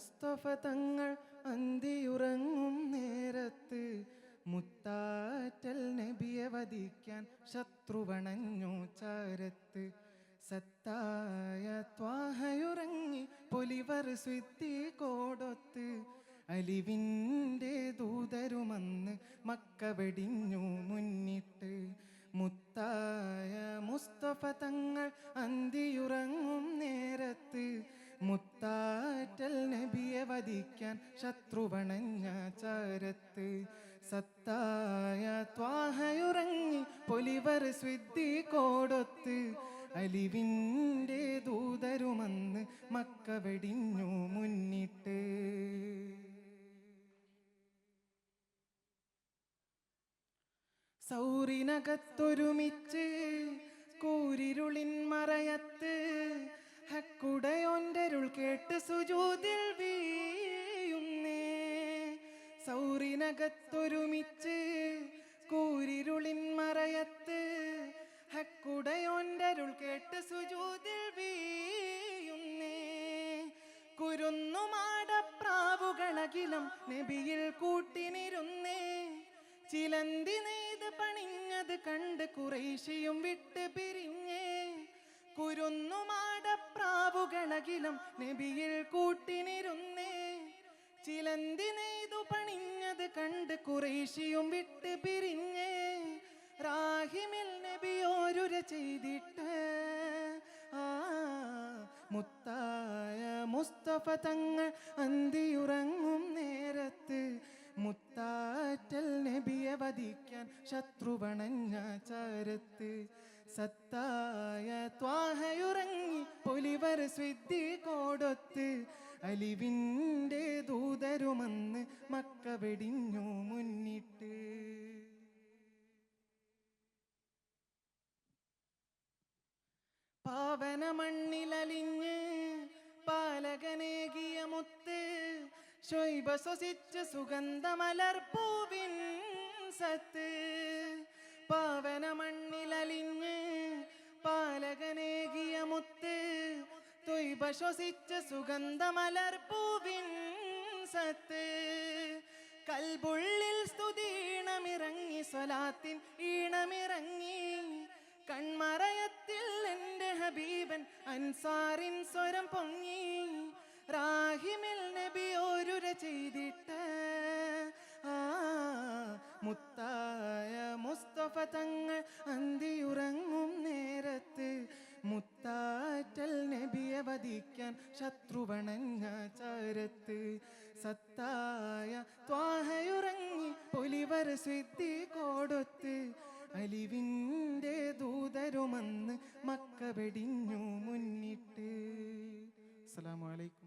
മുസ്തഫ തങ്ങൾ അന്തിയുറങ്ങും നേരത്ത് മുത്താറ്റൽ നബിയെ വധിക്കാൻ ശത്രുവണഞ്ഞു ചാരത്ത്. സത്തായ ത്വാഹയുറങ്ങി പൊലിവർ സ്വിത്തി കോടൊത്ത്. അലിവിൻ്റെ ദൂതരുമന്ന് മക്ക വെടിഞ്ഞു മുന്നിട്ട്. മുത്തായ മുസ്തഫ തങ്ങൾ അന്തിയുറങ്ങും നേരത്ത് മുത്താറ്റൽ നബിയെ വധിക്കാൻ ശത്രുവണഞ്ഞ ചാരത്ത്. സത്തായ ത്വാഹയുറങ്ങി പൊലിവർ സ്വിത്തി കോടൊത്ത്. അലിവിൻ്റെ ദൂതരുമന്ന് മക്ക വെടിഞ്ഞു മുന്നിട്ട്. സൗറിനകത്തൊരുമിച്ച് കൂരിരുളിൻ മറയത്ത് ഹക്കുടയോൻ്റരുൾ കേട്ട് സുജൂദിൽ വീഴുന്നേ. സൗറിനകത്തൊരുമിച്ച് കൂരിരുളിൻ മറയത്ത് ഹക്കുടയോൻ്റരുൾ കേട്ട് സുജൂദിൽ വീഴുന്നേ. കുരുന്നുമാടപ്രാവുകളകിലം നബിയിൽ കൂട്ടിനിരുന്നേ. ചിലന്തി നെയ്ത് പണിഞ്ഞത് കണ്ട് കുറേശിയും വിട്ട് പിരിഞ്ഞേ. കുരുന്നുമാടപ്രാവുകളകിലം നബിയിൽ കൂട്ടിനിരുന്നേ. ചിലന്തി നെയ്തു പണിഞ്ഞത് കണ്ട് കുറേശിയും വിട്ട് പിരിഞ്ഞേ. റാഹിമിൽ നബിയോരുര ചെയ്തിട്ട് മുത്തായ മുസ്തഫ തങ്ങൾ അന്തിയുറങ്ങും നേരത്ത് മുത്താറ്റൽ നബിയെ വധിക്കാൻ ശത്രുവണഞ്ഞ ചാരത്ത്. സത്തായ ത്വാഹയുറങ്ങി പൊലിവർ സ്വിത്തി കോടൊത്ത്. അലിവിൻ്റെ ദൂതരുമന്ന് മക്ക വെടിഞ്ഞു മുന്നിട്ട്. പാവന മണ്ണിലലിഞ്ഞ് പാലകനേകിയ മുത്ത് ശോഭ ശ്വസിച്ച സുഗന്ധമലർപ്പൂവിൻ സത്ത്. പാവന മണ്ണിലലിഞ്ഞ് പാലകനേകിയ മുത്ത് തൊയ്ബ ശ്വസിച്ച സുഗന്ധമലർപ്പൂവിൻ സത്ത്. കൽബുള്ളിൽ സ്തുതീണമിറങ്ങി സ്വലാത്തിൻ ഈണമിറങ്ങി. കൺമറയത്തിൽ എൻ്റെ ഹബീബൻ അൻസാറിൻ സ്വരം പൊങ്ങി. റാഹിമിൽ നബിയോരുര ചെയ്തിട്ട് മുത്തായ മുസ്തഫ തങ്ങൾ അന്തിയുറങ്ങും നേരത്ത് മുത്താറ്റൽ നബിയെ വധിക്കാൻ ശത്രുവണഞ്ഞ ചാരത്ത്. സത്തായ ത്വാഹയുറങ്ങി പൊലിവർ സ്വിത്തി കോടൊത്ത്. അലിവിൻ്റെ ദൂതരുമന്ന് മക്ക വെടിഞ്ഞു മുന്നിട്ട്. അസ്സലാമു അലൈക്കും.